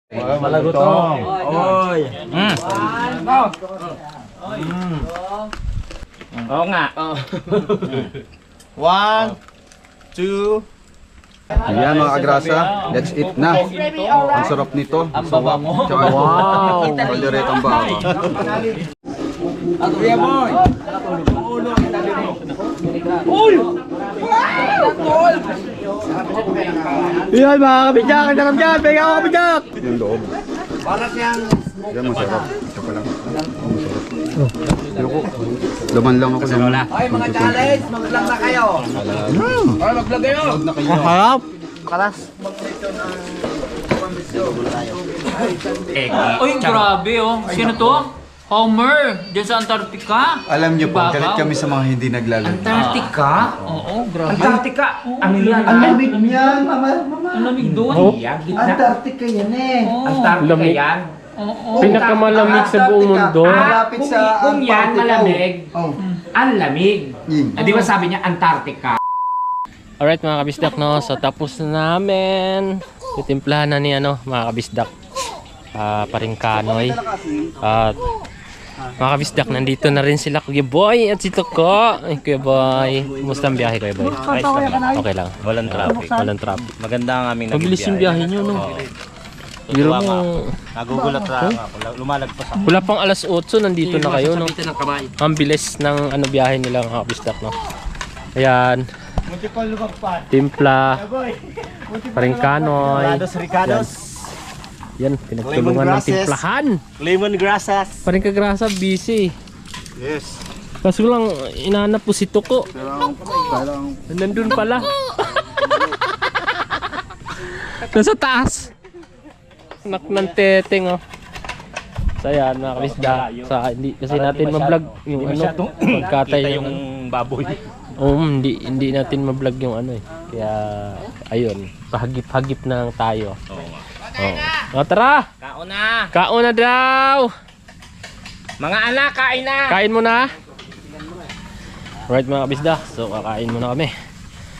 Malagutong. Oy. Oo nga. 1, 2. Ayan mga kagrasa, let's eat na. Ang sarap nito. Ang baba mo. Wow! Kalderetang baba. Kuya boy. Yan mga kabidyak, ang sarap dyan, pega ako kabidyak! Yung loob. Yan masarap. Ito pa lang. Ayoko. Laman lang ako. Ay mga challenge, mag-vlog na kayo. Ay mag-vlog kayo. Ang harap! Kalas! Uy, grabe oh. Sino to? Homer, dyan sa Antarctica. Alam niyo po, Babaw. galit kami sa mga hindi naglalaro. Antarctica? Oo, grabe. Antarctica. Ano yan? Ang lamig niyan, mama! Ang lamig doon. Antarctica yan eh! Antarctica yan. Oo. Pinakamalamig sa buong mundo. Malapit sa Kung yan malamig, Oh. ang lamig. Yun. Di ba sabi niya Antarctica? Alright mga kabisdak, no? So tapos na namin. Titimplahan na ni mga kabisdak. Paringkanoy. At mga kabisdak, nandito na rin sila Kuya Boy at si Toko. Ay, Kuya Boy, kumusta ang biyahe Kuya Boy? Okay lang. Walang traffic. Walang traffic. Maganda ang aming Mabilis yung biyahe nyo, no? Biro Tutuwa nga mo. ako. Nagugulat lang ako. Lumalagpas ako. Wala pang alas 8, nandito na kayo, no? Ang bilis ng biyahe nila mga kabisdak, no? Ayan. Timpla. Paringkanoy. Ricados. Yan, pinagtulungan ng timplahan. Lemongrasses. Paring kagrasa, busy. Yes. Kaso lang, inaanap po si Toko. Parang Nandun pala. Nasa taas. Anak ng teteng, oh. So yan, mga kabisda. Hindi kasi natin ma-vlog yung pagkatay Kita yung... yung baboy. hindi natin ma-vlog yung Kaya, ayun, pahagip-hagip na lang tayo. Oh, tara! Kauna. Kauna daw! Mga anak, kain na. Kain mo na? Alright mga kabisda, so kakain muna kami.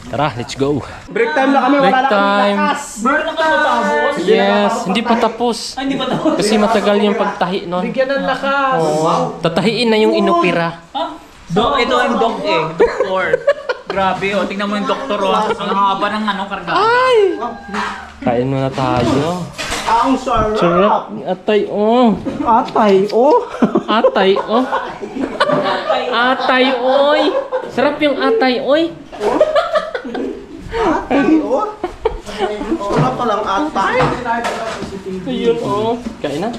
Tara, let's go! Break time na kami. Break time! Burn na ka tapos? Yes, hindi pa tapos. Ay, hindi pa tapos. Kasi matagal yung pagtahi nun. Bigyan ng lakas. Oo, tatahiin na yung inupira. Ha? Ito yung doktor. Grabe oh, tingnan mo yung doktor oh. Ang haba ng karga. Kain muna tayo. Ang sarap. Sarap, atay oh. Atay, oh. Atay oh. Atay oy. Sarap yung atay oy. Sarap palang atay. Ayun oh. Kain na.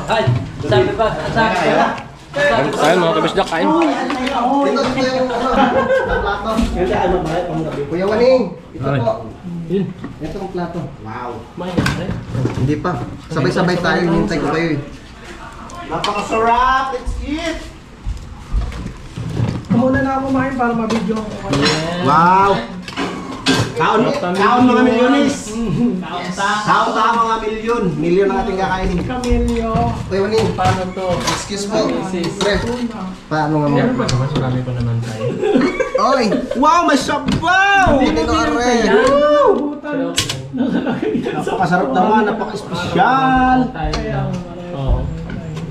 Ay, sabi ba? Sabi ba? Kain mga kabisda, kain. Kuya Waning, ito Ay. po. Yun. Ito ang plato. Wow. Hindi pa. Sabay-sabay tayo. Hintay ko kayo eh. Napakasarap. Let's eat. Muna na ako kumain para ma-video ako. Wow. Kaon mga milyones. Kaon ta mga milyon. Milyon ang ating kakainin. Camilio. Kuya Waning, Paano to? excuse mo. Pre, paano nga mo? Mas marami pa naman tayo. Oy! Wow, may sabaw! Hindi ko are. Napakasarap naman, napaka-espesyal. Oo.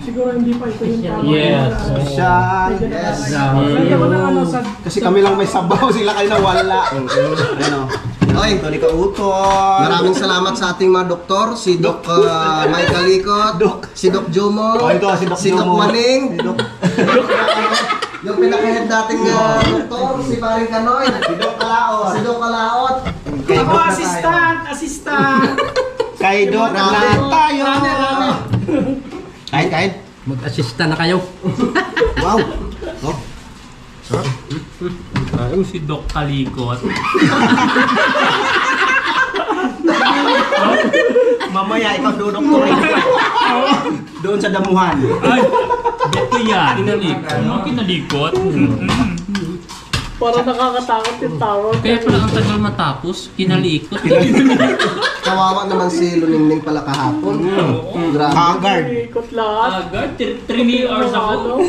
Siguro hindi pa ito yung tama. Yes. Espesyal. Yes. Hindi ako na sa... Kasi kami lang may sabaw, sila kayo na wala. Ano? Oy, Ito ni Kauton. maraming salamat sa ating mga doktor. Si Doc Michael Likot, si Doc Jomo, Oh, ito, si Doc Jomo. Maning, Si Doc. yung pinaka-head dating doktor, si Paring Kanoy, Si Doc Kalaot. si Doc Kalaot. Kay Ako, Doc na assistant! Kay Doc na tayo. Kain. Mag-assista na kayo. Wow. Oh. Ay, si Doc Kalikot. Mamaya ikaw dudoktorin. Doon sa damuhan. Ay, ito yan. Kinalikot. Parang nakakatakot yung tawag. Kaya pala ang tagal matapos, kinalikot. Kawawa naman si Luningning pala kahapon. Grabe. Haggard. Ikot lahat. Agad, 3 hours ako.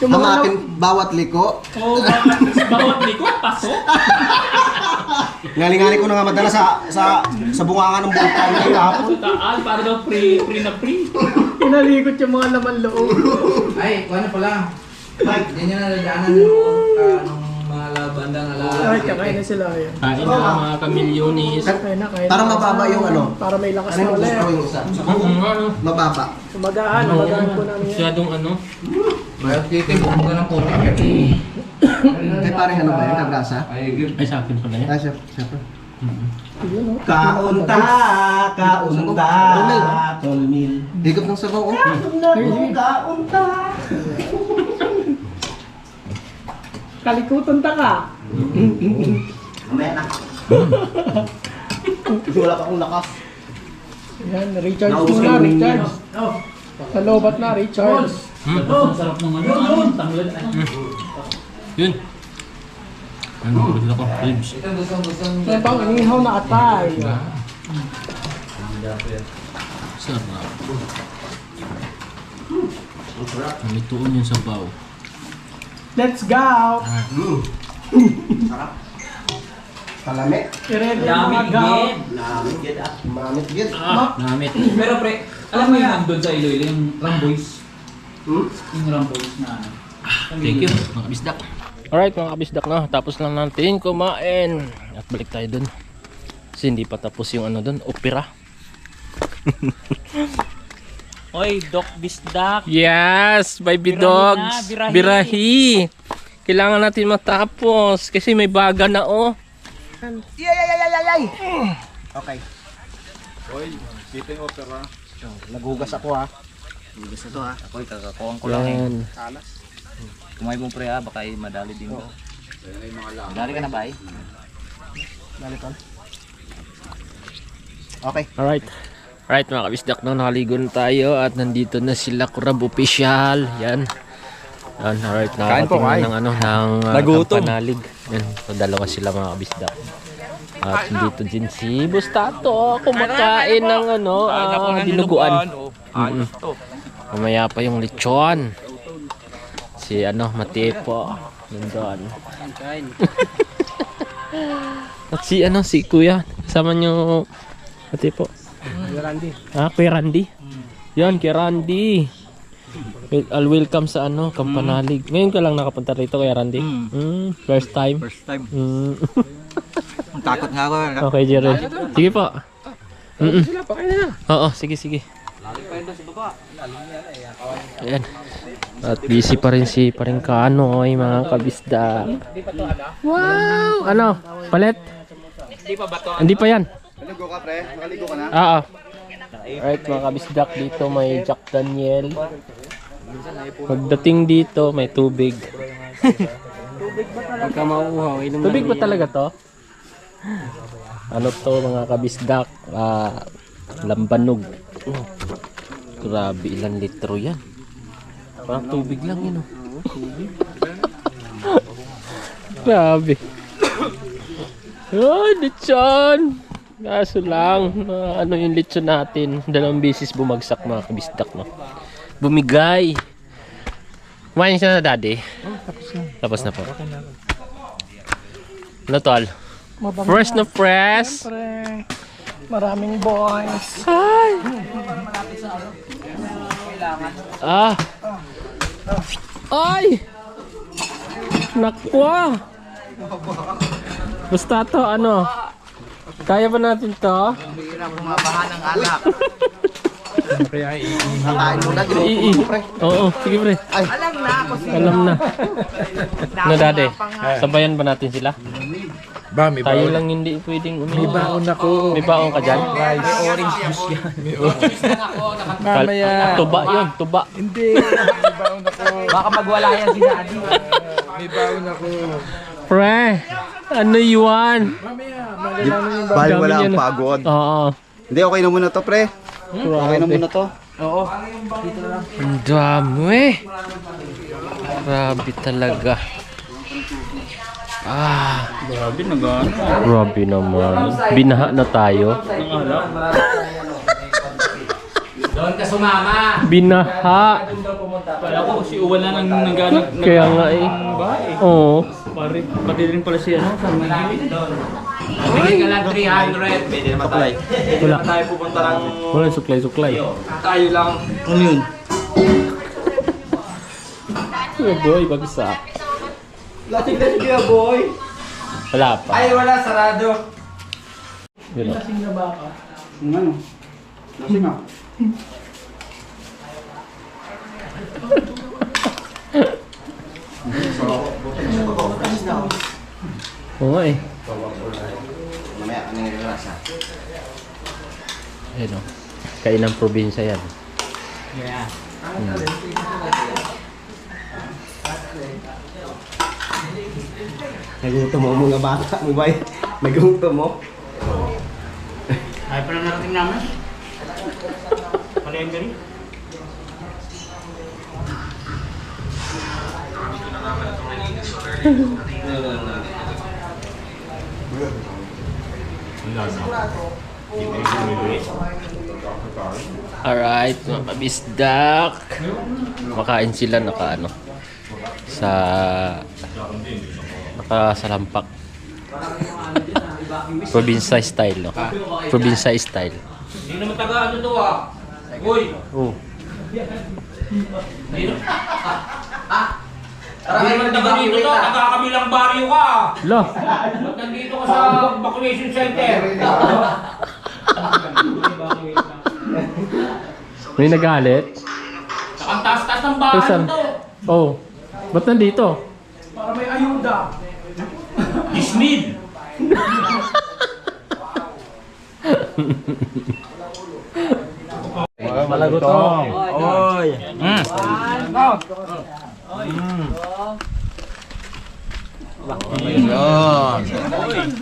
Yung mga Hamakin bawat liko. Oh, bawat likot, pasok. Ngali-ngali ko na nga madala sa bungangan ng bulkan ngayon kahapon. Taal, para daw free na free. Pinalikot yung mga laman loob. Ay, kung ano pala. Hindi nyo nadadaanan nung mga bandang alaala. Ay, kakain na sila yan. Kain na mga kamilyonis. Kakain na, kain na. Para mababa yung ano. Para may lakas Ano na yung ulit. gusto ko yung isa? Mababa. Umagaan po namin yan. Masyadong ano. Bayot dito, bumog ka ng putik. Kay parang ano ba yun? Kagrasa? Ay, sa akin pala yan. Ah, chef. Kaunta, tolmil. Higop ng sabaw, oh. Kaunta. Kalikutan ta ka. Mamaya na. Wala pa akong lakas. Yan, recharge Naubos muna, ka yung recharge. Sa lobat na, recharge. Ang sarap ng ano, tanglad. Yun. Ano, gusto ko. Ribs. Yan bang inihaw na atay. Sarap. May tuon yung sabaw. Let's go! Palamit. I-ready yung Yummy mga gaw. again. Namit yan ah. Mamit yun. Namit. Pero pre, alam mo yung doon sa Iloilo, yung Ramboys? Yung Ramboys na ano. Thank you, mga kabisdak. Alright mga kabisdak na, tapos lang natin kumain. At balik tayo dun. Kasi hindi pa tapos yung ano dun, opera. Oy, Doc Bisdak. Yes, baby Birahi dogs. na, birahi. Birahi. Kailangan natin matapos kasi may baga na oh. Okay. Hoy, keeping opera. Naghugas ako ha. Gusto to ha. Ako'y kakakuhan ko lang eh. Yan. Kumain mo pre ha, baka madali din ko. Madali ka na ba eh? Naliton. Okay. Alright. Alright mga kabisdak na, nakaligo na tayo at nandito na sila Kurab Official. Yan. Yan, alright. Nakakating na ng ano, ng Kampanalig. Yan, so dalawa sila mga kabisdak. At dito din si Bustato kumakain ng ano, dinuguan. Mamaya pa yung lechon. Si ano, Matepo. Nandun. At si ano, si Kuya. Kasama nyo Matepo. Randy. Ah, Kuya Randy. Yan, Kuya Randy. I'll welcome sa ano, Kampanalig. Ngayon ka lang nakapunta rito, Kuya Randy? First time? First time. Takot nga ako. Okay, Jerry. Sige po. Oo, sige, sige. Ayan. At busy pa rin si Paringkanoy, mga kabisda. Wow! Ano? Palit? Hindi pa ba to? Hindi pa yan. Naligo ka, pre? Nakaligo ka na? Oo. Alright mga kabisdak, dito may Jack Daniel. Pagdating dito may tubig. Pagka mauuhaw, tubig ba talaga to? Ano to mga kabisdak? Lambanog. Grabe, ilang litro yan. Parang tubig lang yun. Grabe. Ay, lechon! Kaso lang, ano yung lechon natin, 2 beses bumagsak mga kabisdak, no? Bumigay. Kumain siya na daddy? Tapos na po. Ano tol? Fresh na fresh. Siyempre, maraming boys. Ay! Ah! Ay! Nakwa! Basta to, ano? Kaya ba natin to? Bumabaha ng alak. Nakain mo na, Ii. Oo, sige pre. Alam na ako siya. Alam na. Ano dati? Sabayan ba natin sila? Tayo lang hindi pwedeng uminom. May baon ako. May baon ka dyan? May orange juice yan. Mamaya. Tuba yun, tuba. Baka magwala yan si Daddy. Pre, ano yun? Bahal wala Dami ang yan. pagod. Oo. Hindi, okay na muna to, pre. Okay na muna to. Ang dami. Grabe talaga. Ah, Grabe, nag-ano. grabe naman. Binaha na tayo. Doon ka sumama. Binaha. Kala ko si Uwan na nag-ano. Kaya nga eh. Oo. Pati rin pala si ano, sa Miguel. Bigay ka lang 300. Pwede naman tayo. Wala. Tayo pupunta ng... Wala suklay-suklay. Tayo lang. Ano yun? Boy, bagsak. Lasing-lasing kaya boy. Wala pa. Ay, wala. Sarado. Yun o. Ano? Lasing ah. Oo nga eh. Mamaya, ano yung rasa? Ayun o. Kainang probinsya yan. Nagutom mo mga bata mo ba? Nagutom mo? Ay, pala narating namin. Palengke rin. Alright, mga kabisdak. Makain sila nakasalampak. Probinsya style, no? Probinsya style. Hindi naman taga ano to ah. Uy! Oh. Hindi naman taga dito to, taga kabilang baryo ka. Lo. Ba't nandito ka sa vaccination center? May nagalit? Ang taas-taas ng bahay Saan? to. Oh. Ba't nandito? Para may ayuda. Disney. Malagutong. Oy!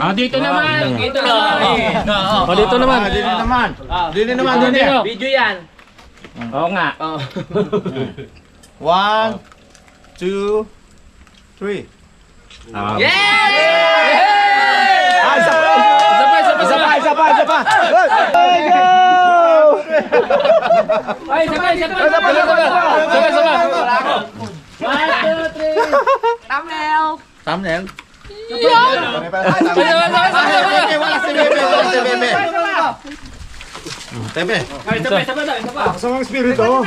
Ah, dito naman. Dito naman. Oh, dito naman. Dili naman, dili. Video yan. Oo nga. 1, 2, 3. Isa pa! Ay, sabay. Thumbnail. Tebe. Sabay. Kasamang spirito. 1.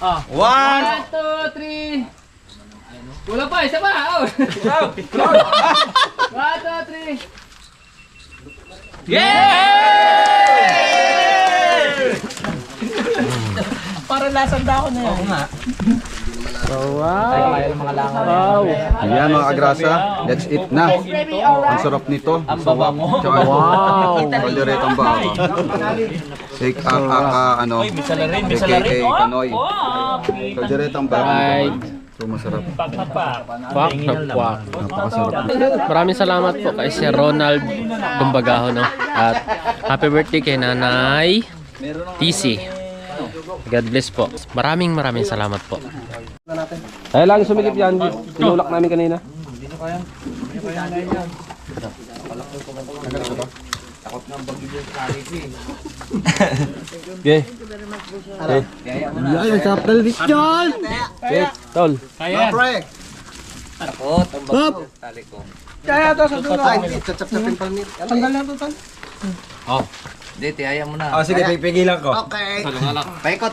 1, 2, 3. Wala pa, isa pa. Oh. 1, 2, 3. Yay! Para lasanda ako na yan. Wow. Ayan mga agrasa, let's eat na. Ang sarap nito. Ang baba mo. Wow. Kalderetang baka. Take ano, AKA Kanoy. Kalderetang baka. Right. So masarap. Pak na pak. Napakasarap. Maraming salamat po kay Sir Ronald Dumbagaho, no? At happy birthday kay Nanay TC. God bless po. Maraming salamat po. Ay lang sumikip yan. Tinulak namin kanina. Okay. Ay, nagka-appel dit dyan! Tol. Takot, ang bago. Tali ko. Kaya to sa dulo. Tsap-tsapin pa niya. Tanggal lang to, Tol. Hindi, tiyaya mo na. Oh, sige, pipigilan ko. Paikot.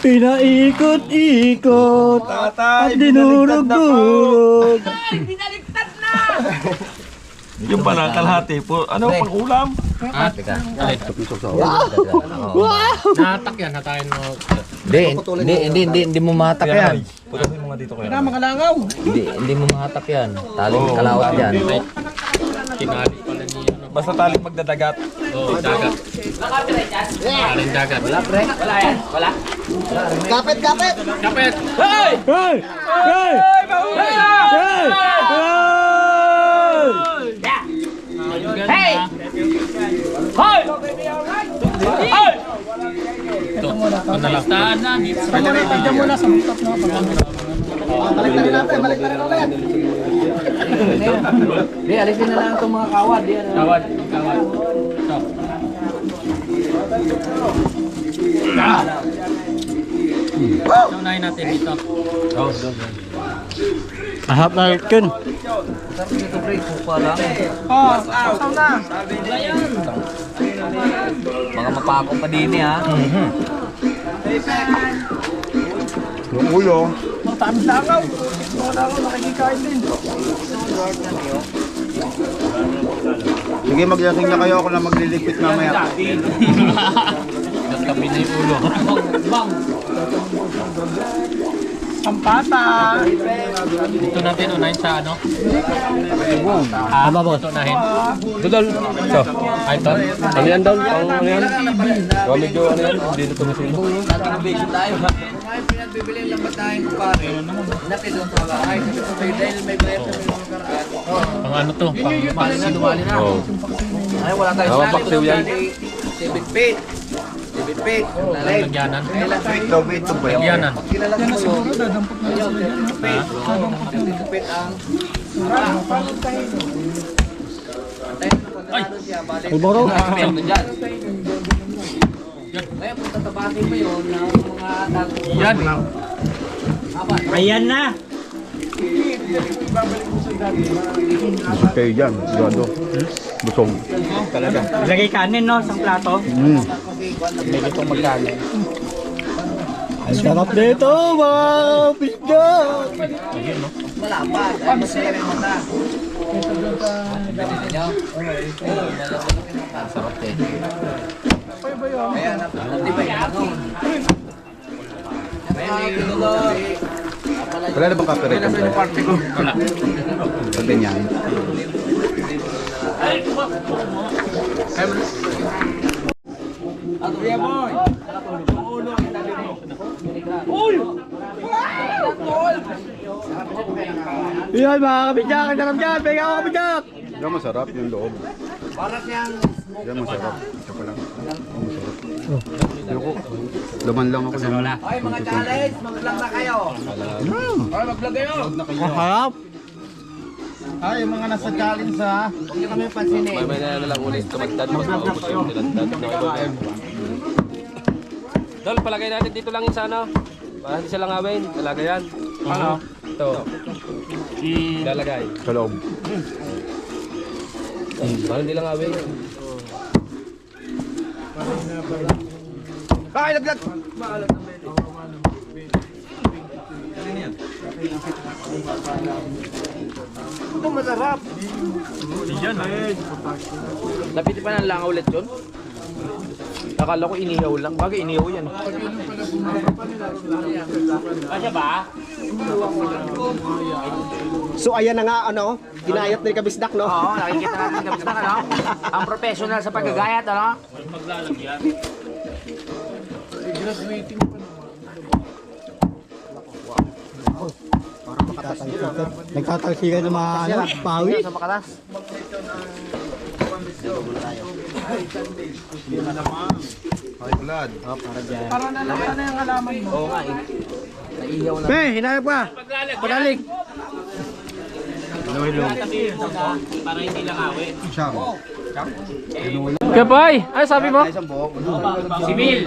Pinaikot-ikot Tatay, dinurog-durog. Yung pala, kalahati po. Ano, pang-ulam? Teka. Natak yan, hatayin mo. Hindi mo mahatak yan. Putuhin mo nga dito kayo. Na, mga langaw. Hindi mo mahatak yan. Taling kalawat yan. Kinali pala niya. Basta taling magdadagat. Oh, dagat. Aling dagat. Wala, pre. Wala yan. Wala. Kapit! Kapit! Hey! Hey! Hoy! Hoy! Ito na lang. Pagdyan mo na sa top na. Balik na rin natin. Di, alisin na lang itong mga kawad. Kawad. Unahin natin dito. Ahap na kin. Sarap nito, pre. Kupa lang. Oh, asaw na. Mga mapako pa din ha. Yung ulo. Ang tamis langaw. Wala ako nakikikain din. Sige, maglasing na kayo. Ako na magliligpit mamaya. Kami na yung ulo. Sampata. Dito natin unahin sa ano? Boss. Ito unahin. Dudol. So, ay ito. Ano yan daw? Ano yan? Medyo ano yan? Hindi na tumisin. Innovation tayo. Ngayon pinagbibili lang ba tayo pare? Natin doon sa bahay. Dahil may bayad na yung karaan. Ang ano to? Dumali na. Ay, wala tayo sa David Pitt. David Pitt. Lagyanan. Ito ba yun? Lagyanan. Kilala ko yun. David Pitt ang Ay! Alboro! Ngayon, kung tatabasin mo yun, mga Yan. Ayan na. Okay, yan. Gado. Busog. Lagay kanin no, isang plato. Ang sarap dito, mga pisga. malapad. Ay, masaya mo na. Sarap eh. Kaya natibay ako. Wala na bang copyright ang play? Wala. Pag ganyan. Yan, mga kabidyak. Ang sarap dyan. Pega ako kabidyak. Yan masarap yung loob. Para siyang Yan masarap. Ito pa lang. Masarap. Ayoko. Laman lang ako ng... Ay, mga challenge, mag-vlog na kayo. Ay, mag-vlog kayo. Harap. Ay, yung mga nasa challenge ha. Huwag niyo kami pansinin. May na lang ulit tumagtad. Mag-vlog na kayo. Dol, palagay natin dito lang yung sa ano. Para hindi sila ngawin. Talaga yan. Ano? Ito. Lalagay. Sa loob. Para hindi lang ngawin. Ay, laglag! Ito masarap. Lapit pa ng langaw ulit yun? Akala ko inihaw lang. Bagay inihaw yan. Kasya ba? So ayan na nga, ano, ginayat ni Kabisdak, no? Oo, nakikita natin kami sa ano? Ang professional sa paggagayat, ano? Nagtatalsikan ng mga ano, pawi. Sa makalas. High blood. Para nalaman na yung halaman mo. Oo nga eh. Naihaw na. Pe, hinayap ka. Padalig. Para hindi lang awit. Siyam. Kapay! Ay, sabi mo? Isang buhok. Sibil.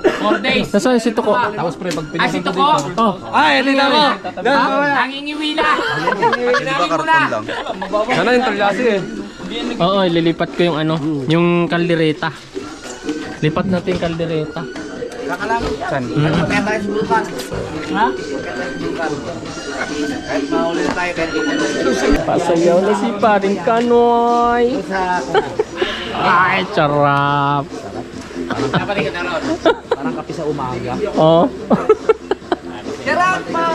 4 days. Nasaan si Tuko? Tapos pre, pag Ah, si Tuko. Oh. Ay, hindi na ako. Nangingiwi na. Di ba karton lang? Sana yung talyasi eh. Oo, lilipat ko yung ano, yung kaldereta. Lipat natin yung kaldereta. Saan? Kaya tayo subukan. Ha? Kahit mahuli na tayo, kahit hindi. Pasayaw na si Paring Kanoy. Ay, charap. Napatingin na ron. Parang kape sa umaga. Oh. Sarap mo!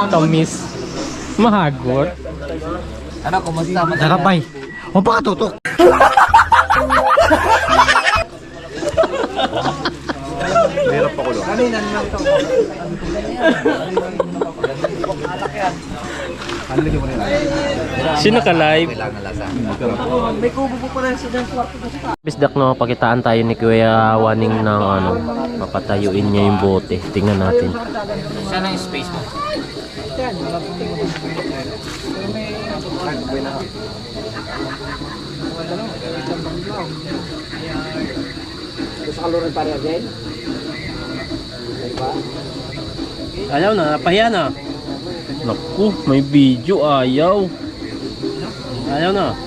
Tamis. Mahagot. Ano, kumusta? Nakapay. O baka tutok. Hirap pa ko lang. Kanina lang ito. Sino ka live? Kailangan lasa. Bisdak no, pakitaan tayo ni Kuya Waning ng ano, papatayuin niya yung bote. Tingnan natin. Saan ang space mo? Ayaw na, napahiya na. Naku, may video. Ayaw. Ayaw na.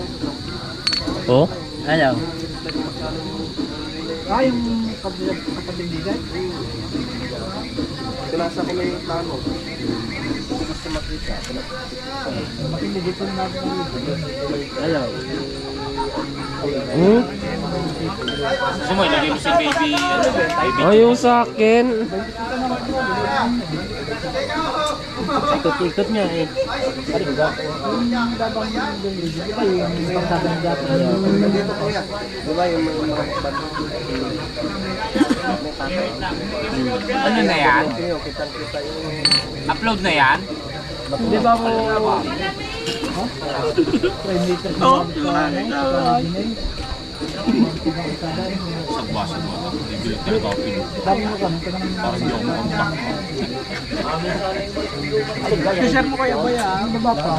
Oh? Ayaw. Yung kapatid bigay? Pinasa ko na yung plano. Matindi dito na ayaw. Gusto mo, ilagay mo si baby, baby. Ayaw sa akin. Ikot-ikot nga eh. Nandito kuya. Diba yung mga Ano na yan? kitang-kita yung... Upload na yan? Di ba mo? Oh, Sagwa. Bibili ka na coffee. Parang di ako makampak. share mo kaya ba yan? Baba pa.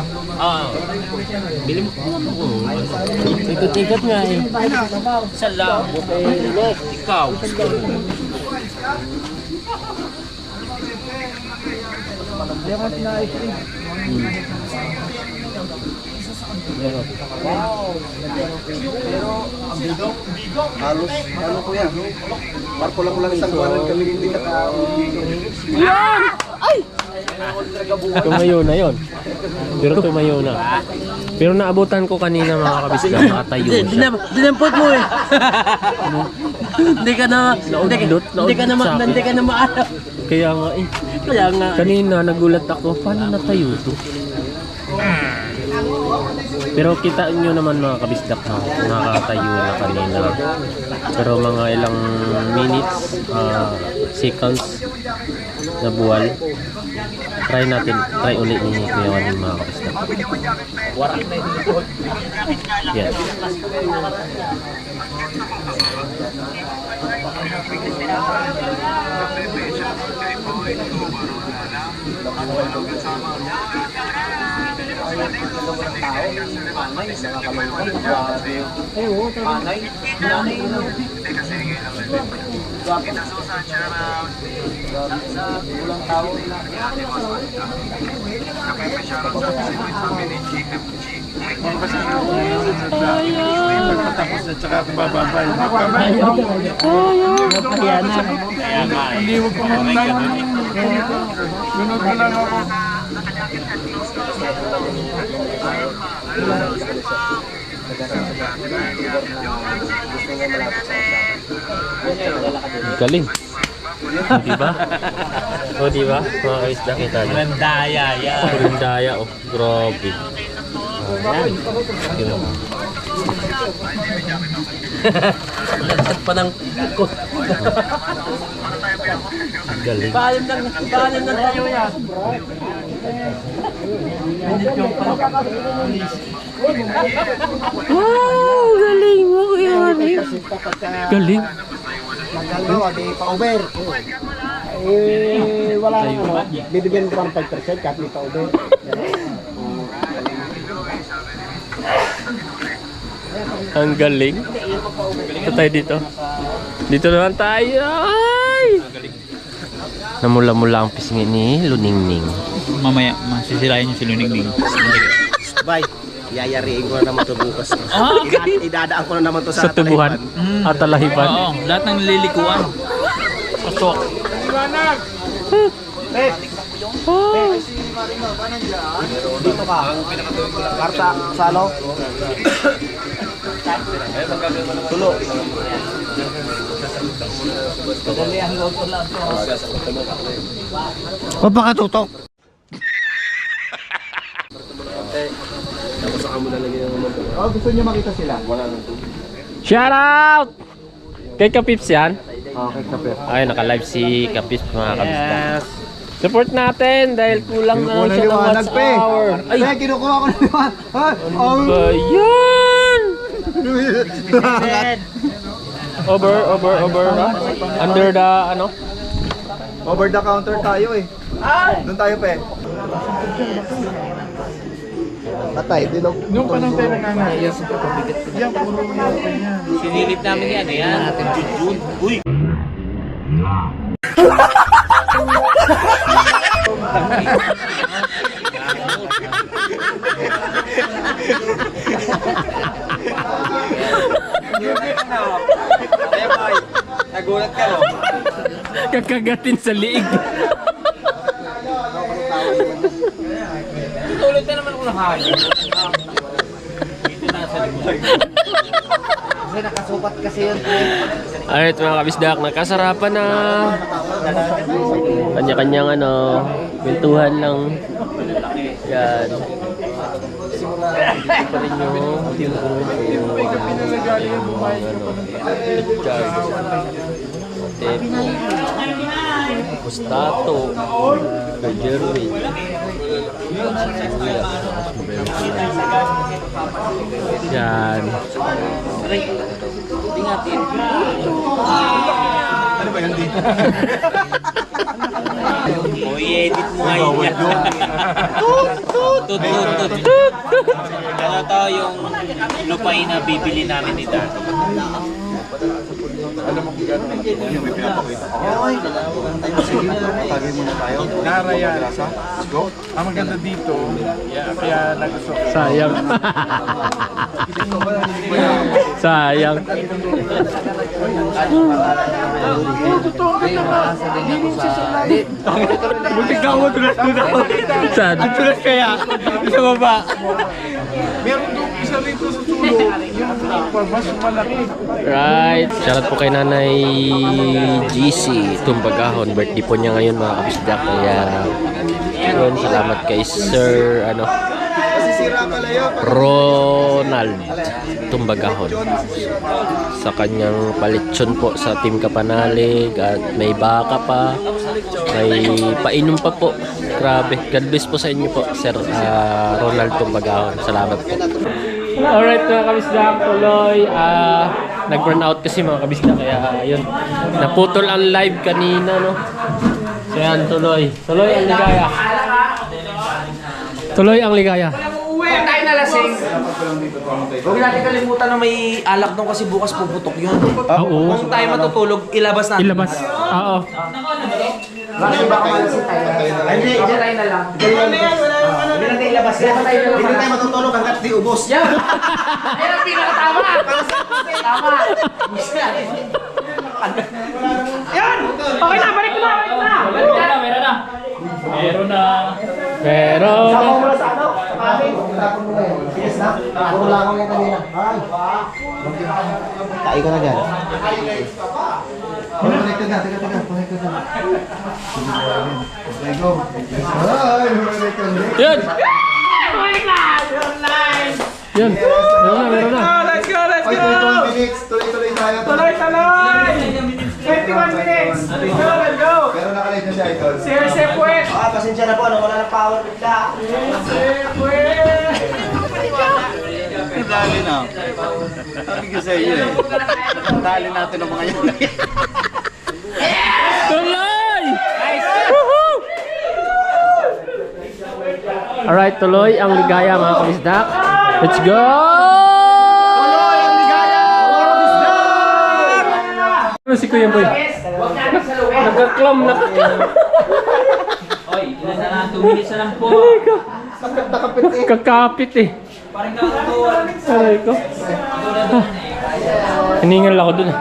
Bili mo. Ikot-ikot nga eh. Salam. Ikaw. Di ako na-ice cream. Halos, ano kuya? Marko lang ko lang isang buwan kami hindi Tumayo na yon. Pero tumayo na. Pero naabutan ko kanina mga kabisdak, nakatayo siya. Dinampot mo eh. Hindi ka na maalam. Kaya nga eh. Kanina nagulat ako, paano natayo to? Pero kita nyo naman mga kabisdak na nakatayo na kanina. Pero mga ilang minutes, seconds na buwal. Try ulit ni Kuya Waning mga kabisdak. Yes. Galing. Di ba? O di ba? Mga kaisda kita niyo. Mandaya yan. Kurindaya oh. Grabe. Ayan. Lansat pa ng ikot. Galing. Paalim ng tayo yan. Wow! Galing mo Kuya Waning. Galing. Nagdalawa, di pa-over. Wala ano. Bibigyan ko ng 5% kahit di pa-over. Ang galing. Ito tayo dito. Dito naman tayo. Ay! Namula-mula ang pisngi ni Luningning. Mamaya, masisirain yung si Luningning. Bye. Yayariin ko na naman ito bukas. Idadaan ko na naman ito Sa tubuhan at talahiban. Oo, lahat ng lilikuan. Pasok. Dito ka. Karta, salo. Tulo. O baka tutok. Gusto niyo makita sila? Shout out! Kay Kapips yan. Okay, kape. Ay, naka-live si Kapips mga kabisda. Support natin dahil kulang na lang siya ng watch hour. Ay, kinukuha ko na liwanag. ba yan? Over. Under the, ano? Over the counter tayo eh. Doon tayo pe. Patay, dinog. Yung panang tayo nanganay. Yan, super pabigat. Yan, puro yan. Sinilip namin yan, yan. Uy! Nagulat ka, no? Kakagatin sa liig. Tulad na naman ako nakahayin. Kasi nakasukat kasi yun. Alright mga kabisdak, nakasarapan na. Kanya-kanyang kwentuhan lang. Yan. Ito pa rin yung Gustato, Jerwin. Yan. Ano ba yan dito? I-edit mo ngayon. Tut. Ano to yung lupain na bibili namin ni Dad? Alam mo kung gano'n yung may pinapakita ko. Tagay muna tayo. Naraya. Let's go. Ang maganda dito, kaya nagusto ko. Sayang. Sayang. Buti ka mo tulas ko na. Saan? Ang tulas kaya. Sa baba. Meron doon isa rito sa sulok. Yung mas malaki. Right. Shoutout po kay Nanay GC Tumbagahon. Birthday po niya ngayon mga kabisdak. Kaya yun, salamat kay Sir Ronald Tumbagahon sa kanyang palitson po sa Team Kapanalig at may baka pa, may painom pa po. Grabe, God bless po sa inyo po Sir Ronald Tumbagahon. Salamat po. Alright mga kabisdak, tuloy nag-burn out kasi mga kabisdak, kaya yun, naputol ang live kanina, no? So yan, tuloy ang ligaya. Tuloy ang ligaya. Tayo na lasing. Huwag natin kalimutan na may alak doon kasi bukas puputok yun. Oo. Kung tayo matutulog, ilabas natin. Ilabas. Oo. Kasi baka malasing tayo. Hindi tayo na lang. Hindi natin ilabas yan. Hindi tayo matutulog hanggat di ubos. Yan ang pinakatama. Tama. Yan! Okay na, balik na! Meron na. Tayo ka na dyan. Connected na. Teka. Connected na. Let's go. Ay, connected na. Yun! Yun! Meron na. Let's go! Ay, 21 minutes. Tuloy tayo. Tuloy! 21 minutes! Let's go! Pero nakalive na siya, Idol. Serse Puwet! Pasensya na po, wala na power bigla. Dali na. Sabi ko sa iyo eh. Dali natin ang mga yun. Tuloy! Woohoo! Alright, tuloy ang ligaya mga kabisdak. Let's go! Tuloy ang ligaya, mga kabisdak! Ano si Kuya Boy? Nagkaklam. Oy, ilan na lang? 2 minutes na lang po. Kakapit eh. Parang kakatuwa. Aray ko. Hiningal ako dun.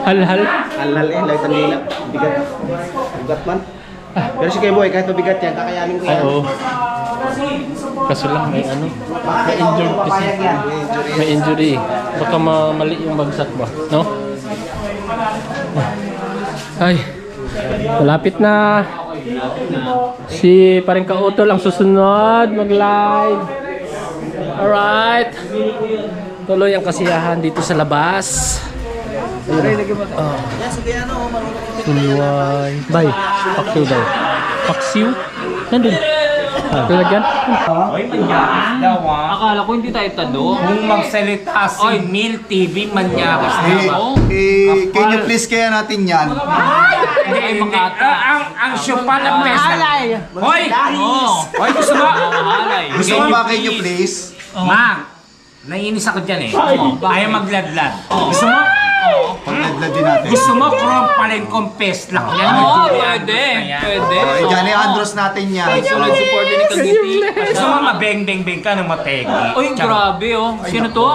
Hal-hal. Alal lagi tandila. Bigat. Bigat man. Pero si Kuya Boy, kahit mabigat yan, kakayanin ko Ay, yan. oo. Kaso lang may may injured kasi. May injury. Baka mali yung bagsak ba, no? Ay, malapit na. Si paring Kautol ang susunod mag-live. Alright. Tuloy ang kasiyahan dito sa labas. Sulway. Bay, paksiw daw. Paksiw? Nandun. Talagyan? Oy, manyakis daw Akala ko hindi tayo tado. Kung magsalita si Mil TV, manyakis daw. Can you please kaya natin yan? Hindi, ang syupa ng pesta. Hoy! Hoy, gusto mo? Gusto mo ba can you please? Ma, naiinis ako dyan eh. Ayaw magladlad. Gusto mo? Iladlad din natin. Gusto mo chrome pa rin kung peslak yan? Oo, pwede. Pwede. Oh, Johnny Andros natin yan. Solid supporter ni Kagiti. Gusto mo mabeng-beng-beng ka ng mategi? Uy, grabe oh. Sino to?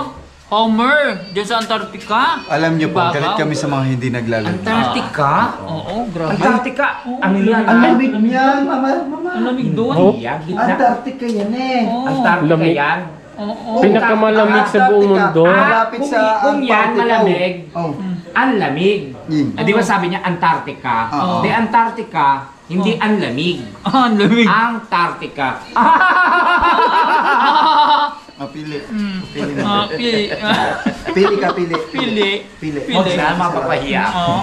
Homer, dyan sa Antarctica. Alam niyo po, Bagaw. galit kami sa mga hindi naglalaro. Antarctica? Oo, grabe. Antarctica? Ano yan? Ang lamig niyan, mama. Ang lamig doon. Oh, Yan, gitna. Antarctica yan eh. Antarctica Lamig. yan. Oo. pinakamalamig sa buong mundo. Malapit sa Kung yan Antarctica. malamig, Oh. ang lamig. Yun. Di ba sabi niya Antarctica? Oo. Di Antarctica, hindi ang lamig. Ah, ang lamig. Antarctica. Mapili. Ah, pili. Pili ka, pili. Pili. Pili. Huwag na, mapapahiya. Oo.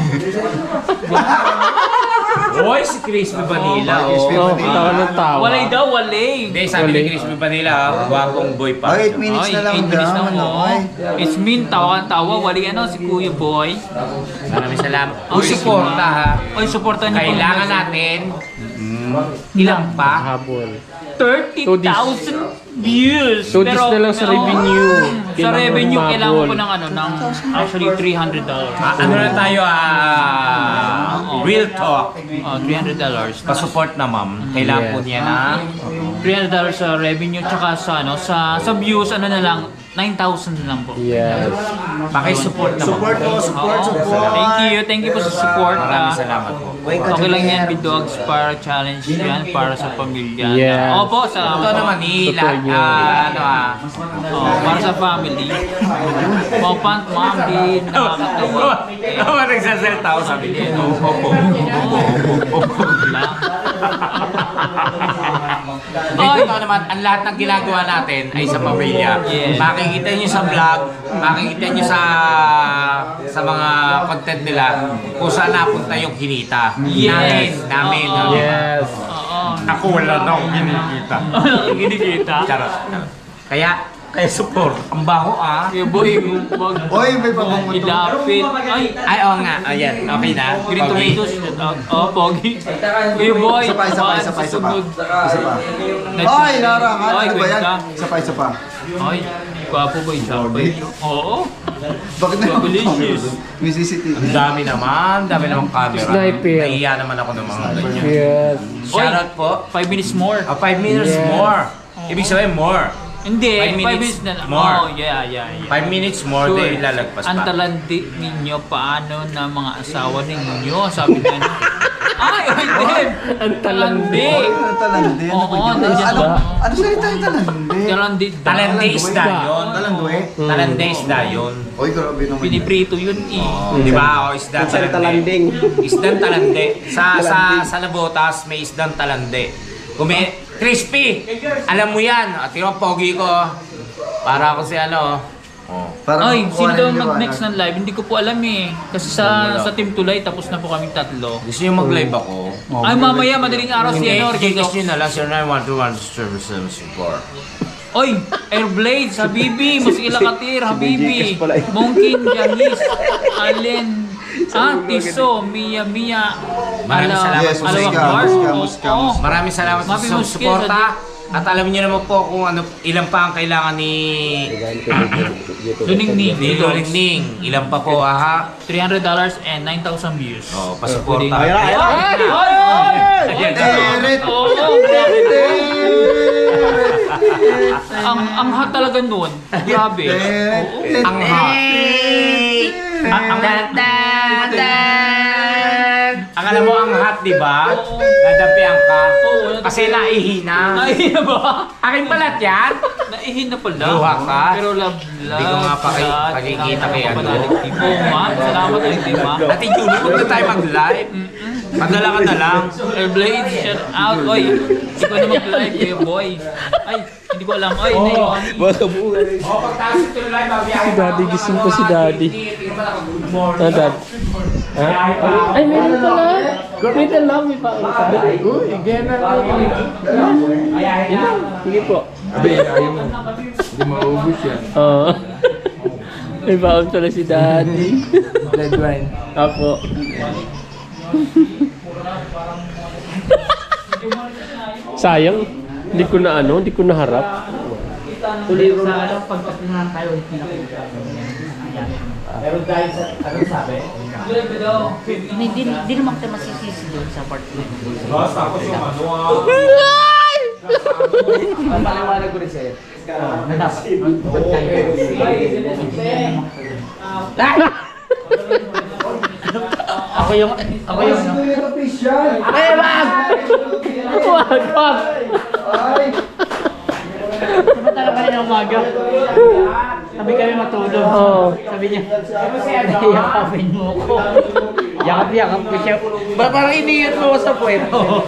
Hoy, si Crispy Vanilla. Crispy Oh, Vanilla. tawa ng tawa. Walay daw, walay. Hindi, sabi ni Crispy Vanilla, gwapong boy pa. Ay, 8 minutes na lang 8 minutes daw. lang mo. Ay. It's mean, tawa-tawa. Walay ano, si Kuya Boy. Maraming salamat. Oh, Uy, suporta ha. Oy, supportan niyo. Kailangan natin ilang pa? Habol. 30,000 views. So, this na lang sa revenue. Sa Kailangan revenue, humabol. kailangan ko ng ano, ng actually $300. Ano na tayo, real talk. $300. Pasupport na ma'am. Kailangan po niya na. $300 sa revenue, tsaka sa ano, sa views, ano na lang, 9,000 na lang po. Yes. Pakisupport na Support ma'am. po, support, support. Thank you po sa support. Maraming salamat po. Okay lang yan, B-Dogs, para challenge yan, para sa pamilya. Yes. Opo, sa Ito naman, Totoo yun. para sa family. Mapant, ma'am, di nakakatawa. Ako nagsasalita ako, sabi niya. Ito naman, ang lahat ng ginagawa natin ay sa pamilya. Yes. Makikita niyo sa vlog, makikita niyo sa mga content nila kung saan napunta yung kinita. Yes. Namin. Oo. Yes. Oo. Ako wala na akong kinikita. Kinikita. Charot. Kaya support. Ang baho ah. Kuya Boy, wag Oy, may pabango to. ilapit. Ay, Ay, oo nga. Ayan, okay na. green Pogi. tomatoes. Oh, Pogi. Kuya Boy, Isa pa, isa pa, isa pa, isa pa. susunod. Isa pa. Ay, narang. Ay, Ano ba yan? kwenta. Isa pa, isa pa. Ay, gwapo ba yung sabi? Oo. Bakit na Delicious. May CCTV. Ang dami naman camera. Sniper. Nahiya naman ako ng mga ganyan. Yes. Shoutout po. 5 minutes more. 5 minutes Yeah. more. Ibig sabihin more. Hindi, 5 5 minutes minutes na lang. more. Oh, yeah. 5 minutes more, Sure. dahil lalagpas Ang pa. talandi ninyo, paano na mga asawa ninyo? Sabi nga niyo. Ay, din! Ang talandi. Ano talandi? Ano ba Oo, yun? nandiyan Ano? ba? Ano salita yung talandi? Talandi. Talande isda yun. Talandwe? Talande isda yun. Oy, grabe naman. Piniprito yun eh. Di ba? O, isda Sa talande. talanding. Isdang talande. Sa Nabotas, may isdang talande. Crispy! Alam mo yan. At yung pogi ko. Para ako si ano. Parang Ay, sino kuha daw ng mag-next liwanag. ng live? Hindi ko po alam eh. Kasi sa Team Tulay, tapos na po kaming tatlo. Gusto nyo mag-live ako? Oh, Ay, mamaya, madaling araw si ano, Gigis Rico. nyo na lang. 09121774. Oy, Airblade, Habibi, Muskila Katir, Habibi, Mungkin, Jangis, Allen, Tiso, Mia, Maraming salamat Yes, po sa Muska, inyo. Muska. Maraming salamat Mapi sa Muskil, suporta. At alam niyo naman po kung ano, ilan pa ang kailangan ni Luningning, Ning. Ilan pa po, aha. $300 and 9,000 views. Oh, pasuporta. Ayan. Teret! Oo, ang hot talaga nun. Grabe. Teret! Ang hot. Ang alam mo, ang hot, di ba? Nadapian ka. Oo, Kasi naihina. Naihin na ba? Akin balat yan. Naihin na pala. Luha ka? Pero love. Hindi ko nga pakikita kay ano. Ma'am, salamat ulit, ma'am. Ate Julie, huwag na tayo mag-live. Padala ka na lang. Airblade, shout out. Oy, hindi ko na mag-live kayo, boy. Ay, hindi ko alam. Ay, naiwan. Oh, pagtaas ito yung live, babiyahin Si Daddy, gising pa si Daddy. Tingnan mo na ako, good morning. Ah, Dad. Ha? Ay, meron pala. Wait lang, may paon ka. Uy, gana lang. Ilan? Sige po. Ayaw mo. Hindi maubos yan. Oo. May paon pala si Daddy. Red wine. Apo. Sayang. Hindi ko na hindi ko naharap. Pero dahil sa, anong sabi? Hindi naman kita masisisi doon sa part ko. Ang paliwanag ko rin sa'yo. Ako yung Eh, wag! wag. Samantala pa rin ang umaga. Sabi kami matulog. Sabi niya, yakapin mo ko. Yakap ko siya. Parang iniit mo sa puwero.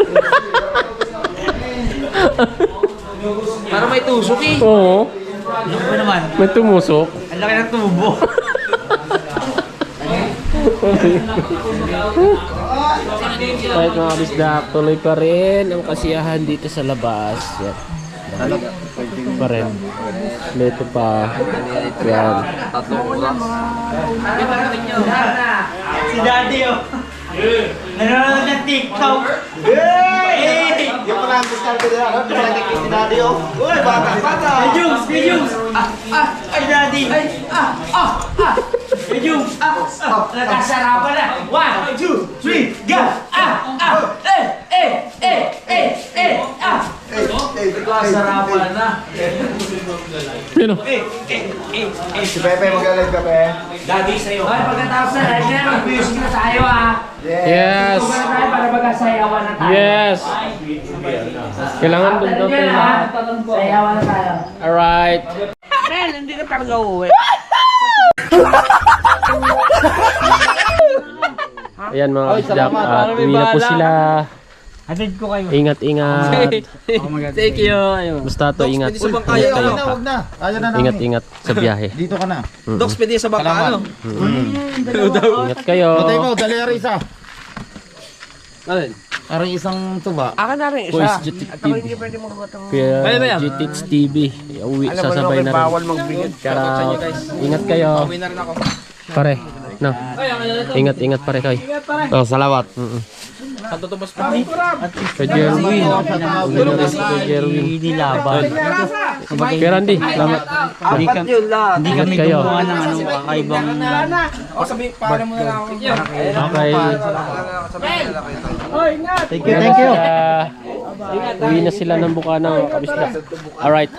Parang may tusok eh. Oo. Ano ba naman? May tumusok. Ang laki ng tubo. Kahit mga kabisdak, tuloy pa rin ang kasiyahan dito sa labas. Yan. Pa rin. Dito pa. Yan. Si Daddy oh. Nanonood ng TikTok. Yung pala ang discarte nila, no? Di ba nagkikita si Daddy, oh? Uy, bata! Jung! Ay, Daddy! Jung! Nagkasarapan na! 1, 2, 3, go! Sarapan na. Sino? Si Pepe, mag-alive ka, Pepe. Daddy sa'yo. Hoy, pagkatapos na live na, mag-music na tayo ah! Yes. Ito na tayo para magkasayawan na tayo. Yes. Kailangan doon daw tayo lahat. Sayawan na tayo. Alright. Mel, hindi na talaga uuwi. Ayan mga kabisdak, at uwi na po sila. Hatid ko kayo. Ingat-ingat. Thank you. Basta to, ingat. Ingat Kaya kayo. wag na. Ayaw na namin. Ingat-ingat sa biyahe. Dito ka na. Docs, pwede sa bangka, ano? Ingat kayo. Patay mo, dali rin isa. Parang isang tuba. Akin na rin Boys, GTX TV. Kuya GTX TV. Uwi, sasabay na rin. Shout. Ingat kayo. Uwi na rin ako. Pare. No. Ingat-ingat pare kayo. Oh, salawat. Santo Tomas pa. Kay Jerwin. Uwi na rin si Kay Jerwin. Hindi laban. Kay Randy. Salamat. Hindi kami kayo. gumawa ng ano, kakaibang... Okay. Thank you. Uwi na sila ng Bukana mga kabisdak. Alright.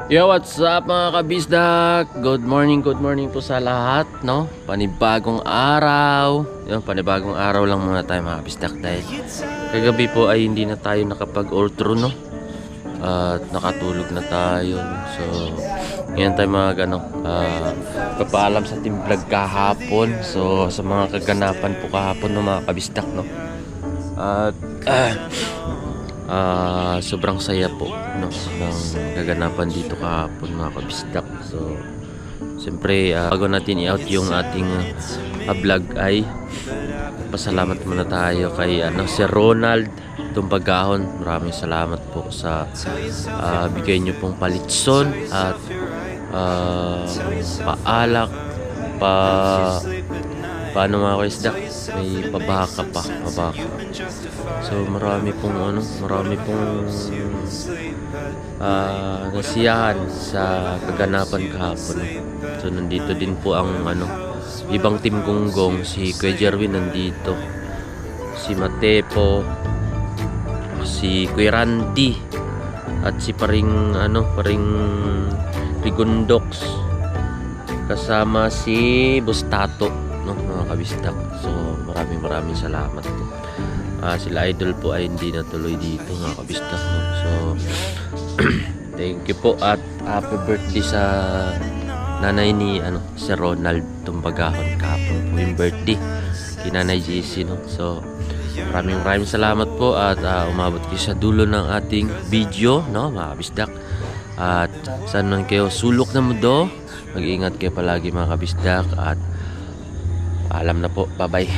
Yo, what's up mga kabisdak? Good morning po sa lahat, no? Panibagong araw. Yung panibagong araw lang muna tayo mga kabisdak dahil kagabi po ay hindi na tayo nakapag-outro, no? At nakatulog na tayo. So, ngayon tayo papaalam sa team vlog kahapon. So, sa mga kaganapan po kahapon ng mga kabisdak, no? At sobrang saya po, no, ng kaganapan dito kahapon mga kabisdak. So, siyempre, bago natin i-out yung ating vlog ay pasalamat muna tayo kay Sir Ronald Tumbagahon. Maraming salamat po sa bigay nyo pong palitson at paalak, paano mga kabisdak, may pabaka. So marami pong nasiyahan sa kaganapan kahapon. So nandito din po ang ibang team gonggong, si Kuya Jerwin nandito, si Matepo, si Kuya Randy at si paring Rigundox, kasama si Bustato, no, mga kabisdak. So maraming salamat po. Sila Idol po ay hindi natuloy dito mga kabisdak, no? So thank you po at happy birthday sa nanay ni Sir Ronald Tumbagahon kahapon po yung birthday kay Nanay JC, no? So maraming salamat po at umabot kayo sa dulo ng ating video, no, mga kabisdak. At saan man kayo sulok na mundo, mag-iingat kayo palagi mga kabisdak at alam na po, bye bye.